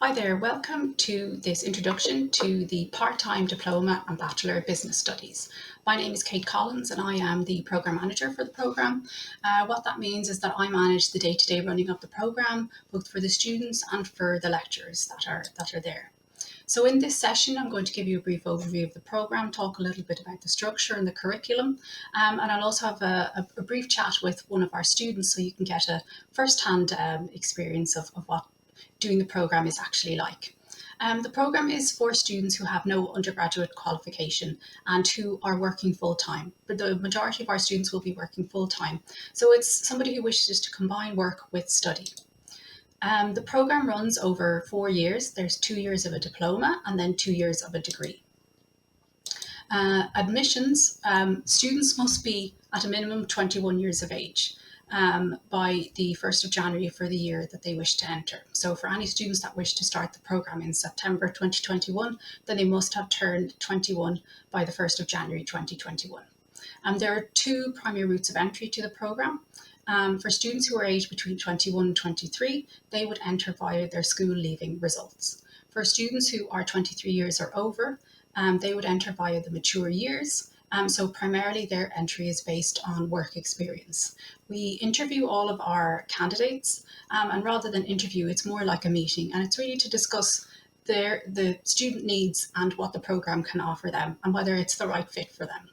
Hi there, welcome to this introduction to the part-time Diploma and Bachelor of Business Studies. My name is Kate Collins and I am the Programme Manager for the programme. What that means is that I manage the day-to-day running of the programme, both for the students and for the lecturers that are there. So in this session, I'm going to give you a brief overview of the programme, talk a little bit about the structure and the curriculum, and I'll also have a brief chat with one of our students so you can get a first-hand experience of what doing the programme is actually like. The programme is for students who have no undergraduate qualification and who are working full-time, but the majority of our students will be working full-time. So it's somebody who wishes to combine work with study. The programme runs over 4 years. There's 2 years of a diploma and then 2 years of a degree. Admissions, students must be at a minimum 21 years of age by the 1st of January for the year that they wish to enter. So for any students that wish to start the programme in September 2021, then they must have turned 21 by the 1st of January 2021. There are two primary routes of entry to the programme. For students who are aged between 21 and 23, they would enter via their school leaving results. For students who are 23 years or over, they would enter via the mature years. So primarily their entry is based on work experience. We interview all of our candidates, and rather than interview, it's more like a meeting, and it's really to discuss the student needs and what the programme can offer them and whether it's the right fit for them.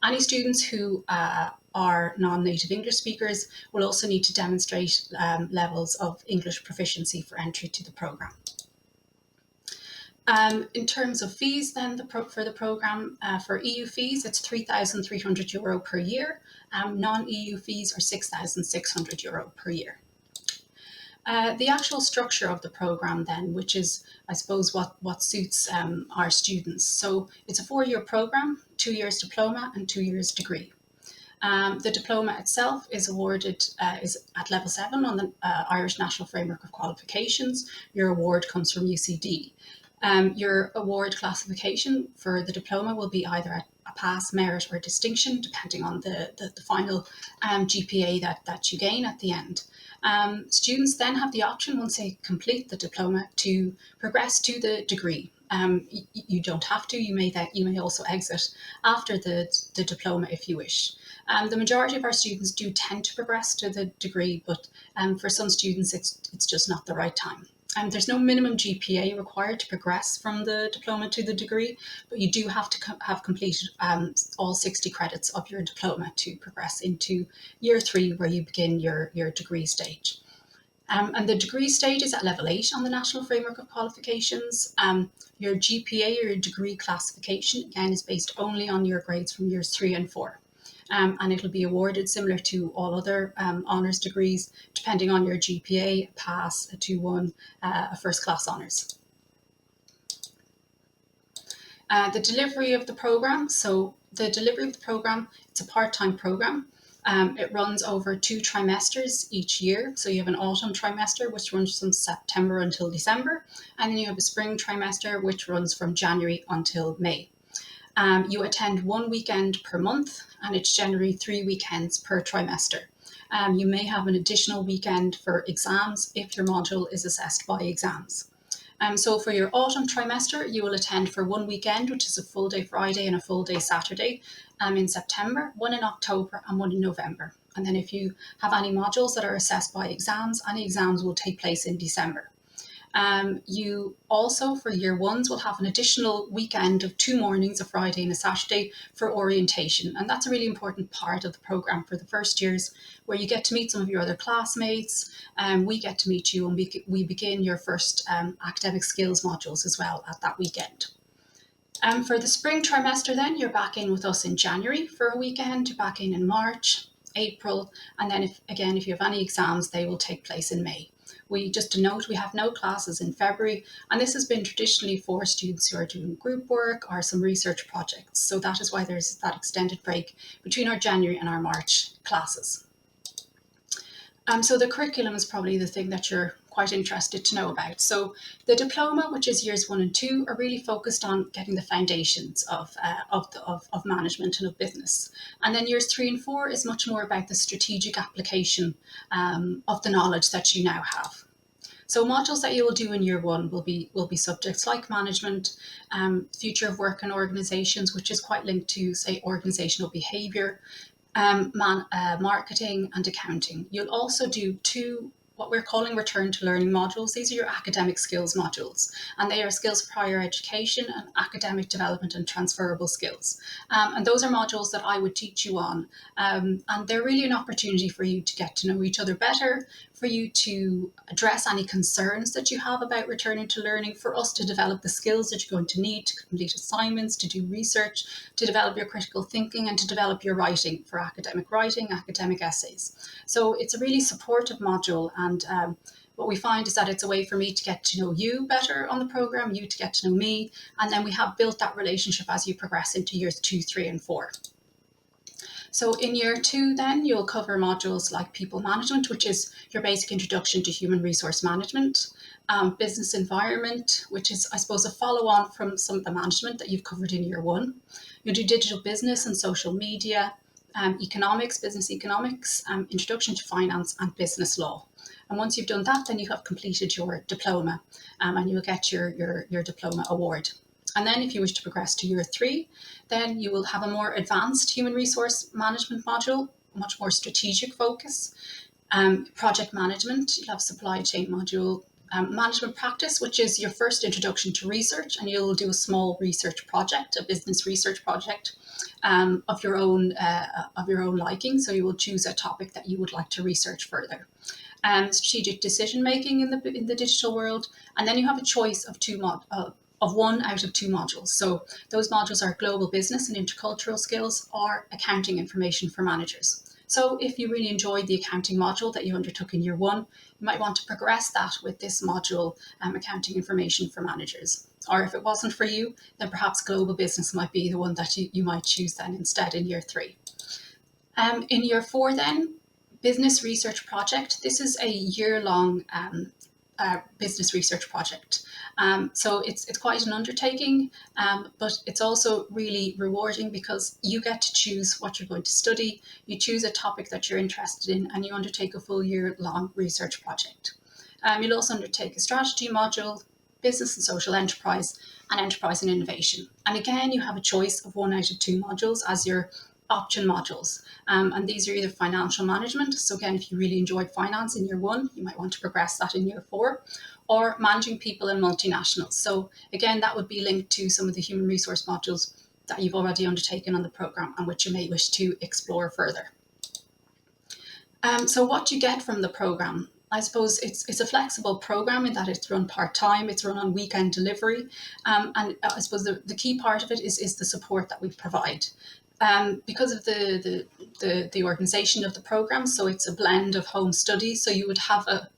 Any students who are non-native English speakers will also need to demonstrate levels of English proficiency for entry to the programme. In terms of fees then for the programme, for EU fees it's €3,300 per year, non-EU fees are €6,600 per year. The actual structure of the programme then, which is I suppose what suits our students. So it's a 4-year programme, 2 years diploma and 2 years degree. The diploma itself is awarded is at level 7 on the Irish National Framework of Qualifications. Your award comes from UCD. Your award classification for the diploma will be either a pass, merit or distinction, depending on the final GPA that you gain at the end. Students then have the option, once they complete the diploma, to progress to the degree. You don't have to, you may also exit after the diploma if you wish. The majority of our students do tend to progress to the degree, but for some students it's just not the right time. There's no minimum GPA required to progress from the diploma to the degree, but you do have to have completed all 60 credits of your diploma to progress into year 3, where you begin your degree stage. And the degree stage is at level 8 on the National Framework of Qualifications. Your GPA or your degree classification, again, is based only on your grades from years 3 and 4. And it'll be awarded similar to all other honours degrees, depending on your GPA, a pass, a 2-1, a first class honours. The delivery of the programme. So the delivery of the programme, it's a part-time programme. It runs over 2 trimesters each year. So you have an autumn trimester, which runs from September until December. And then you have a spring trimester, which runs from January until May. You attend 1 weekend per month, and it's generally 3 weekends per trimester. You may have an additional weekend for exams if your module is assessed by exams. So for your autumn trimester, you will attend for 1 weekend, which is a full day Friday and a full day Saturday in September, 1 in October and 1 in November. And then if you have any modules that are assessed by exams, any exams will take place in December. You also, for year 1s, will have an additional weekend of 2 mornings, a Friday and a Saturday, for orientation. And that's a really important part of the programme for the first years, where you get to meet some of your other classmates, we get to meet you, and we begin your first academic skills modules as well at that weekend. For the spring trimester then, you're back in with us in January for a weekend, you're back in March, April, and then if you have any exams, they will take place in May. Just to note, we have no classes in February, and this has been traditionally for students who are doing group work or some research projects. So that is why there's that extended break between our January and our March classes. So the curriculum is probably the thing that you're quite interested to know about. So the diploma, which is years 1 and 2, are really focused on getting the foundations of management and of business. And then years 3 and 4 is much more about the strategic application of the knowledge that you now have. So modules that you will do in year one will be subjects like management, future of work and organizations, which is quite linked to, say, organizational behavior, marketing and accounting. You'll also do two what we're calling return to learning modules. These are your academic skills modules, and they are skills for higher education and academic development and transferable skills. And those are modules that I would teach you on. And they're really an opportunity for you to get to know each other better, for you to address any concerns that you have about returning to learning, for us to develop the skills that you're going to need to complete assignments, to do research, to develop your critical thinking, and to develop your writing for academic writing, academic essays. So it's a really supportive module, and what we find is that it's a way for me to get to know you better on the program, you to get to know me, and then we have built that relationship as you progress into years 2, 3, and 4. So in year 2, then you'll cover modules like people management, which is your basic introduction to human resource management, business environment, which is, I suppose, a follow on from some of the management that you've covered in year 1. You'll do digital business and social media, economics, business economics, introduction to finance, and business law. And once you've done that, then you have completed your diploma, and you'll get your diploma award. And then if you wish to progress to year 3, then you will have a more advanced human resource management module, much more strategic focus, project management. You'll have supply chain module, management practice, which is your first introduction to research, and you'll do a small research project, a business research project of your own liking. So you will choose a topic that you would like to research further. Strategic decision making in the digital world, and then you have a choice of one out of 2 modules. So those modules are global business and intercultural skills, or accounting information for managers. So if you really enjoyed the accounting module that you undertook in year 1, you might want to progress that with this module, accounting information for managers. Or if it wasn't for you, then perhaps global business might be the one that you might choose then instead in year 3. In year 4 then, business research project. This is a year-long business research project. So it's quite an undertaking, but it's also really rewarding because you get to choose what you're going to study, you choose a topic that you're interested in, and you undertake a full year-long research project. You'll also undertake a strategy module, business and social enterprise, and enterprise and innovation. And again, you have a choice of 1 out of 2 modules as your option modules. And these are either financial management. So again, if you really enjoyed finance in year 1, you might want to progress that in year 4, or managing people and multinationals. So again, that would be linked to some of the human resource modules that you've already undertaken on the program and which you may wish to explore further. So what do you get from the program? I suppose it's a flexible program in that it's run part-time, it's run on weekend delivery. And I suppose the key part of it is the support that we provide. Because of the organization of the program, so it's a blend of home studies. So you would have a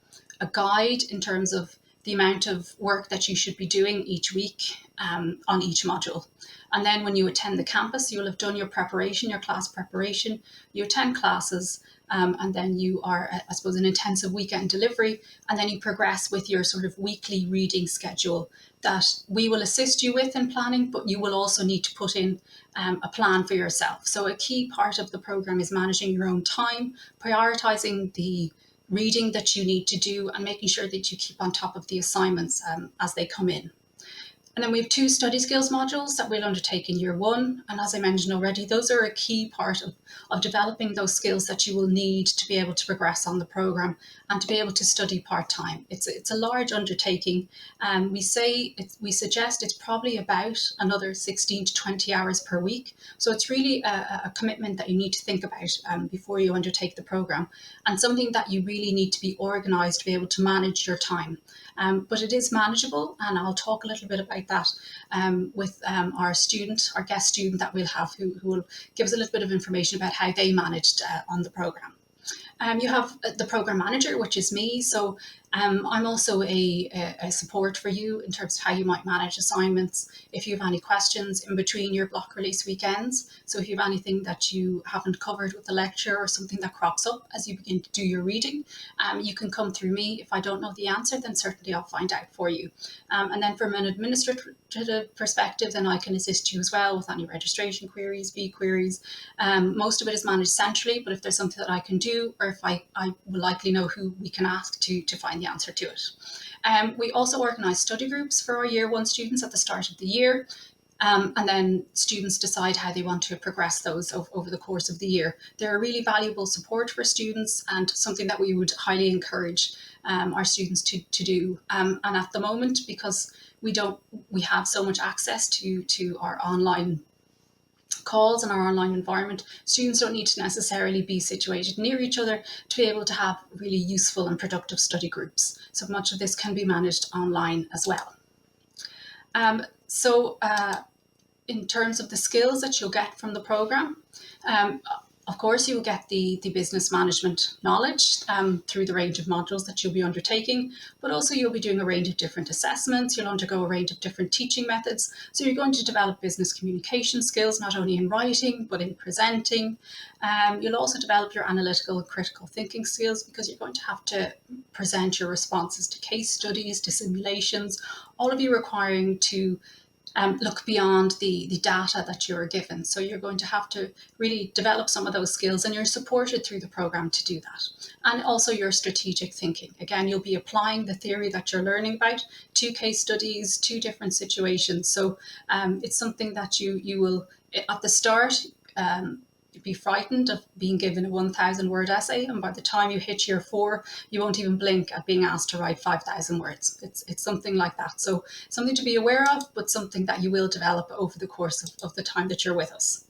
guide in terms of the amount of work that you should be doing each week on each module. And then when you attend the campus, you'll have done your preparation, your class preparation, you attend classes, and then you are, I suppose, an intensive weekend delivery, and then you progress with your sort of weekly reading schedule that we will assist you with in planning, but you will also need to put in a plan for yourself. So a key part of the program is managing your own time, prioritizing the reading that you need to do, and making sure that you keep on top of the assignments as they come in. And then we have 2 study skills modules that we'll undertake in year 1. And as I mentioned already, those are a key part of developing those skills that you will need to be able to progress on the program and to be able to study part-time. It's a large undertaking. We suggest it's probably about another 16 to 20 hours per week. So it's really a commitment that you need to think about before you undertake the program, and something that you really need to be organized to be able to manage your time. But it is manageable, and I'll talk a little bit about that with our guest student that we'll have, who will give us a little bit of information about how they managed on the program. You have the program manager, which is me. So I'm also a support for you in terms of how you might manage assignments. If you have any questions in between your block release weekends, so if you have anything that you haven't covered with the lecture or something that crops up as you begin to do your reading, you can come through me. If I don't know the answer, then certainly I'll find out for you. And then from an administrative perspective, then I can assist you as well with any registration queries, fee queries. Most of it is managed centrally, but if there's something that I can do, or if I will likely know who we can ask to find the the answer to it. We also organise study groups for our Year 1 students at the start of the year. And then students decide how they want to progress those over the course of the year. They're a really valuable support for students and something that we would highly encourage our students to do. And at the moment, because we have so much access to our online calls and our online environment, students don't need to necessarily be situated near each other to be able to have really useful and productive study groups. So much of this can be managed online as well. In terms of the skills that you'll get from the programme, of course, you will get the business management knowledge through the range of modules that you'll be undertaking, but also you'll be doing a range of different assessments. You'll undergo a range of different teaching methods. So you're going to develop business communication skills, not only in writing, but in presenting. You'll also develop your analytical and critical thinking skills, because you're going to have to present your responses to case studies, to simulations, all of you requiring to look beyond the data that you're given. So you're going to have to really develop some of those skills, and you're supported through the programme to do that. And also your strategic thinking. Again, you'll be applying the theory that you're learning about to case studies, to different situations. So it's something that you will, at the start, be frightened of being given a 1,000-word essay, and by the time you hit Year 4, you won't even blink at being asked to write 5,000 words. It's something like that. So something to be aware of, but something that you will develop over the course of the time that you're with us.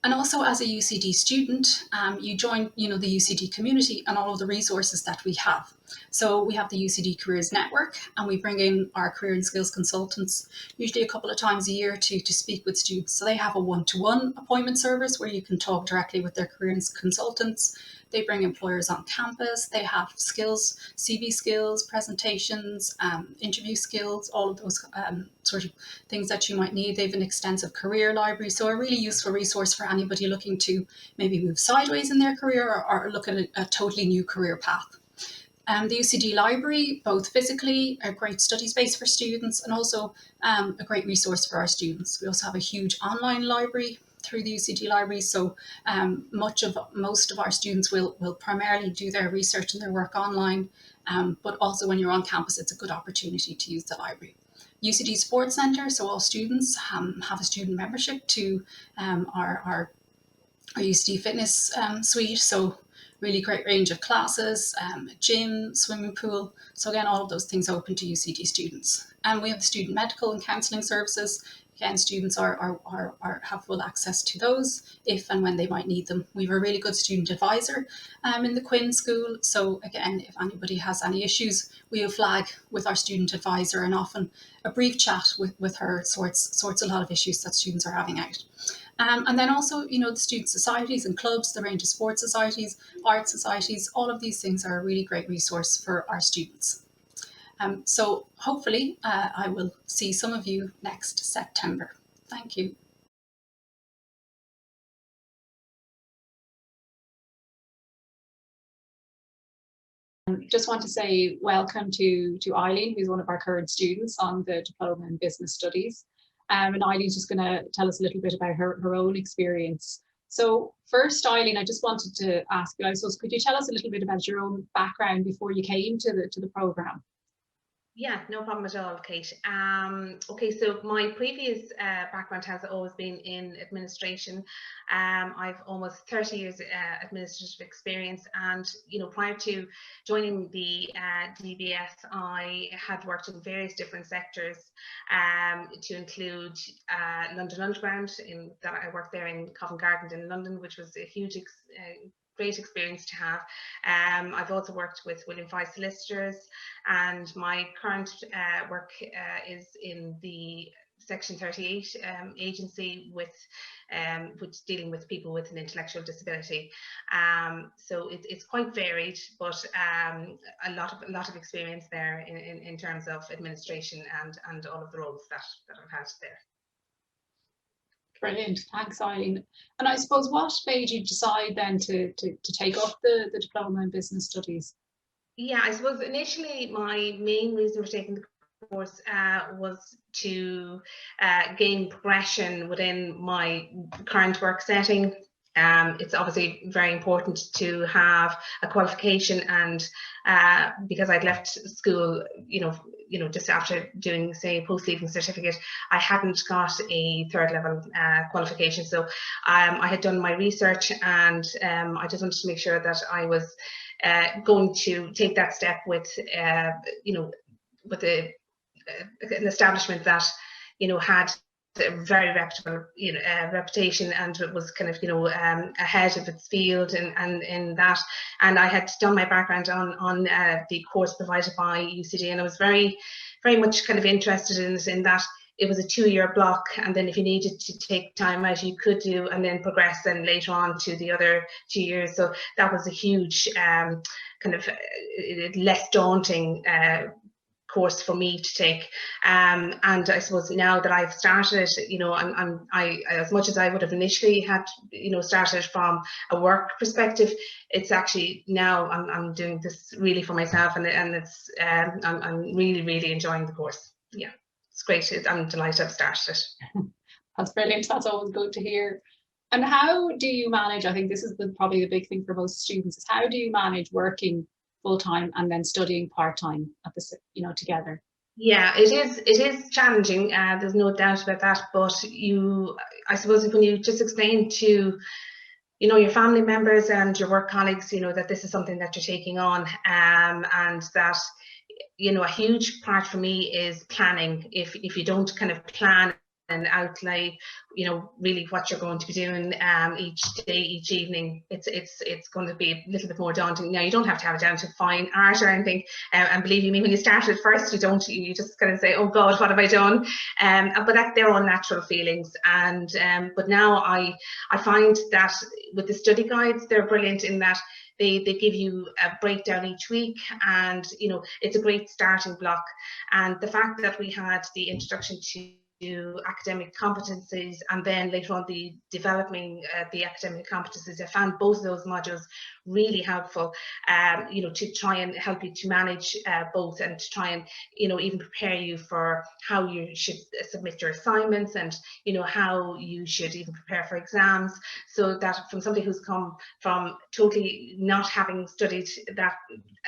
And also, as a UCD student, you join, the UCD community and all of the resources that we have. So we have the UCD Careers Network, and we bring in our career and skills consultants, usually a couple of times a year, to speak with students. So they have a one-to-one appointment service where you can talk directly with their career consultants. They bring employers on campus. They have skills, CV skills, presentations, interview skills, all of those sort of things that you might need. They have an extensive career library, so a really useful resource for anybody looking to maybe move sideways in their career or look at a totally new career path. The UCD library, both physically, a great study space for students, and also a great resource for our students. We also have a huge online library through the UCD library, so most of our students will primarily do their research and their work online, but also when you're on campus, it's a good opportunity to use the library. UCD Sports Centre, so all students have a student membership to our UCD fitness suite, so really great range of classes, gym, swimming pool. So again, all of those things open to UCD students. And we have the student medical and counselling services. Again, students have full access to those if and when they might need them. We have a really good student advisor in the Quinn School. So again, if anybody has any issues, we will flag with our student advisor, and often a brief chat with her sorts a lot of issues that students are having out. And then also, the student societies and clubs, the range of sports societies, art societies, all of these things are a really great resource for our students. So hopefully I will see some of you next September. Thank you. Just want to say welcome to Eileen, who's one of our current students on the Diploma in Business Studies. And Eileen's just going to tell us a little bit about her own experience. So first, Eileen, I just wanted to ask you, I suppose, could you tell us a little bit about your own background before you came to the programme? Yeah, no problem at all, Kate. Okay, so my previous background has always been in administration. I've almost 30 years administrative experience, and prior to joining the DBS, I had worked in various different sectors, to include London Underground. That I worked there in Covent Garden in London, which was a huge great experience to have. I've also worked with William Fye Solicitors, and my current work is in the Section 38 agency with which dealing with people with an intellectual disability. So it's quite varied, but a lot of experience there in terms of administration and all of the roles that I've had there. Brilliant, thanks, Eileen. And I suppose, what made you decide then to take up the Diploma in Business Studies? Yeah, I suppose initially my main reason for taking the course was to gain progression within my current work setting. It's obviously very important to have a qualification, and because I'd left school, just after doing, say, a post-leaving certificate, I hadn't got a third level qualification. So I had done my research, and I just wanted to make sure that I was going to take that step with, with an establishment that, had a very reputable, reputation, and it was kind of, ahead of its field, and in that. And I had done my background on the course provided by UCD, and I was very, very much kind of interested in that. It was a 2-year block, and then if you needed to take time out, you could do, and then progress then later on to the other 2 years. So that was a huge kind of less daunting course for me to take, and I suppose now that I've started, I as much as I would have initially had, started from a work perspective, it's actually now I'm doing this really for myself, and it's I'm really, really enjoying the course. Yeah, it's great. I'm delighted I've started it. That's brilliant. That's always good to hear. And how do you manage, I think this is probably the big thing for most students, is how do you manage working full-time and then studying part-time at the, together? Yeah, it is challenging. There's no doubt about that. But I suppose when you just explain to, your family members and your work colleagues, that this is something that you're taking on, and that, a huge part for me is planning. If you don't kind of plan and outlay, really what you're going to be doing each day, each evening, it's going to be a little bit more daunting. Now, you don't have to have it down to fine art or anything, and believe me, when you start at first, you just kind of say, oh God, what have I done? But they're all natural feelings, and but now I find that with the study guides, they're brilliant in that they give you a breakdown each week, and it's a great starting block. And the fact that we had the introduction to academic competencies, and then later on the developing the academic competencies, I found both of those modules really helpful, to try and help you to manage both, and to try and even prepare you for how you should submit your assignments, and how you should even prepare for exams. So that from somebody who's come from totally not having studied that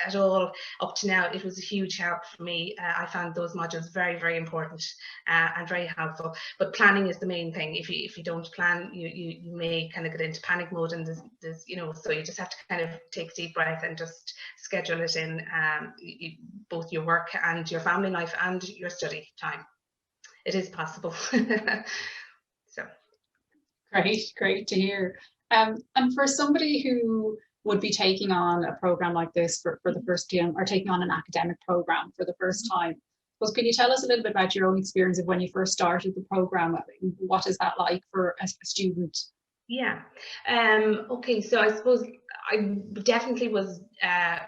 at all up to now, it was a huge help for me. I found those modules very, very important and very helpful. But planning is the main thing. If you don't plan, you may kind of get into panic mode, and there's so you just have to kind of take a deep breath and just schedule it in, both your work and your family life and your study time. It is possible. So Great to hear. And for somebody who would be taking on a program like this for the first time, or taking on an academic program for the first time, well, can you tell us a little bit about your own experience of when you first started the program? What is that like for a student? Yeah. Okay. So I suppose I definitely was, I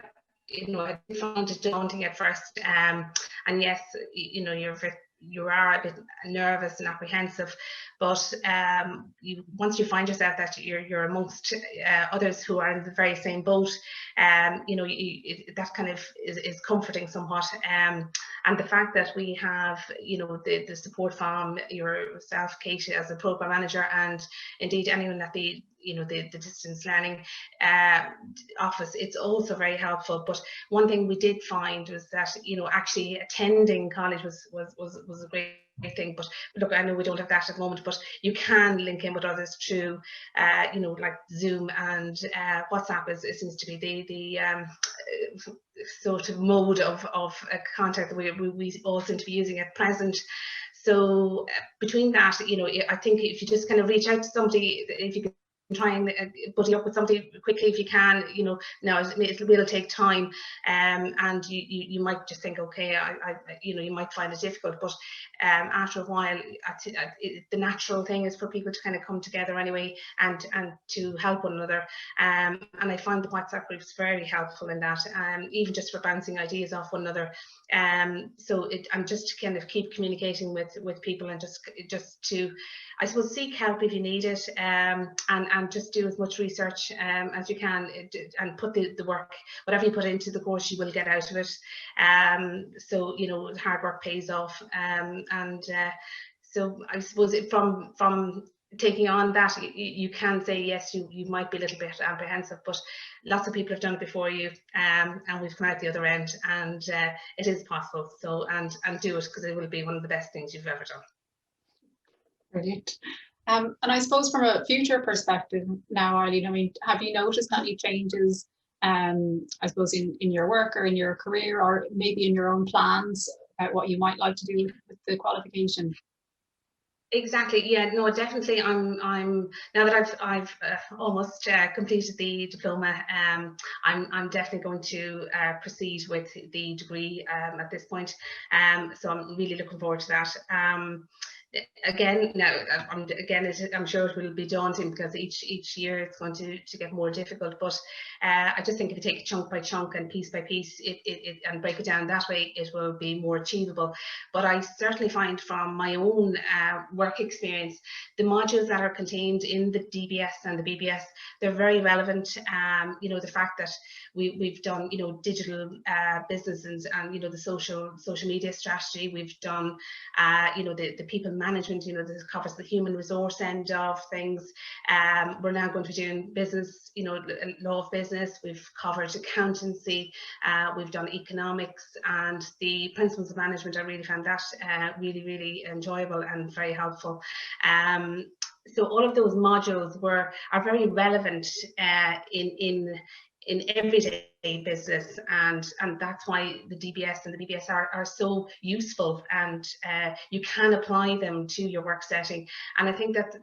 found it daunting at first. And yes, you are a bit nervous and apprehensive, but once you find yourself that you're amongst others who are in the very same boat, that kind of is comforting somewhat. And the fact that we have, the support from yourself, Kate, as a program manager, and indeed anyone at the distance learning office, it's also very helpful. But one thing we did find was that, actually attending college was a great thing. But look, I know we don't have that at the moment, but you can link in with others through, like Zoom and WhatsApp it seems to be the sort of mode of contact that we all seem to be using at present. So between that, I think if you just kind of reach out to somebody, if you can try and buddy up with somebody quickly if you can, now it will take time, and you might just think, okay, you might find it difficult, but after a while, the natural thing is for people to kind of come together anyway, and to help one another, and I find the WhatsApp groups very helpful in that, even just for bouncing ideas off one another. So I'm just kind of keep communicating with people, and just to, I suppose, seek help if you need it, and just do as much research as you can, and put the work, whatever you put into the course, you will get out of it. So hard work pays off, and so I suppose from taking on that, you can say yes, you might be a little bit apprehensive, but lots of people have done it before you, and we've come out the other end, and it is possible. So and do it, because it will be one of the best things you've ever done. Brilliant. And I suppose from a future perspective now, Eileen, I mean, have you noticed any changes, I suppose, in your work or in your career, or maybe in your own plans about what you might like to do with the qualification? Exactly. Yeah. No. Definitely. I'm now that I've almost completed the diploma. I'm definitely going to proceed with the degree at this point. So I'm really looking forward to that. Again, now I'm sure it will be daunting, because each year it's going to get more difficult. But I just think if you take it chunk by chunk and piece by piece, and break it down that way, it will be more achievable. But I certainly find from my own work experience, the modules that are contained in the DBS and the BBS, they're very relevant. You know, the fact that we've done, you know, digital businesses, and, you know, the social media strategy. We've done, you know, the people management, you know, this covers the human resource end of things. We're now going to be doing business, you know, law of business. We've covered accountancy. We've done economics, and the principles of management. I really found that really enjoyable and very helpful. So all of those modules are very relevant in everyday business, and that's why the DBS and the BBS are so useful, and you can apply them to your work setting. And I think that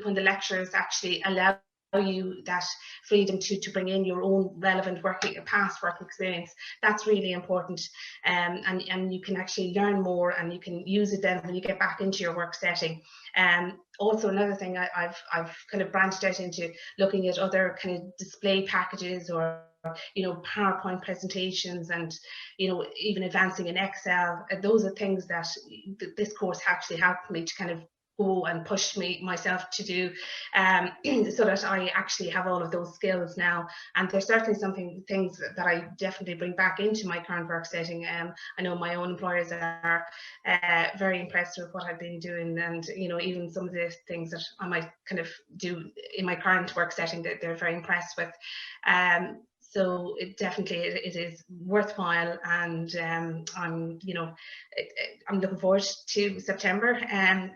when the lecturers actually allow you that freedom to bring in your own relevant past work experience, that's really important. And you can actually learn more, and you can use it then when you get back into your work setting. Also, another thing I've kind of branched out into, looking at other kind of display packages, or, you know, PowerPoint presentations, and, you know, even advancing in Excel. Those are things that this course actually helped me to kind of go and push myself to do, so that I actually have all of those skills now. And there's certainly things that I definitely bring back into my current work setting. I know my own employers are very impressed with what I've been doing, and, you know, even some of the things that I might kind of do in my current work setting, that they're very impressed with. So it definitely is worthwhile, and I'm, you know, I'm looking forward to September, and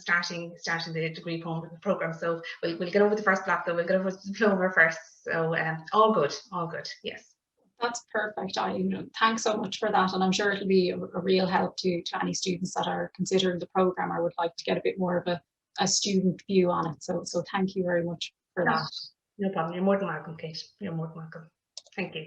starting the degree program. So we'll get over the first block, though. We'll get over the diploma first. So all good, yes. That's perfect, Eileen. Thanks so much for that, and I'm sure it'll be a real help to any students that are considering the program or would like to get a bit more of a student view on it. So thank you very much for that. No problem. You're more than welcome, Kate. You're more than welcome. Thank you.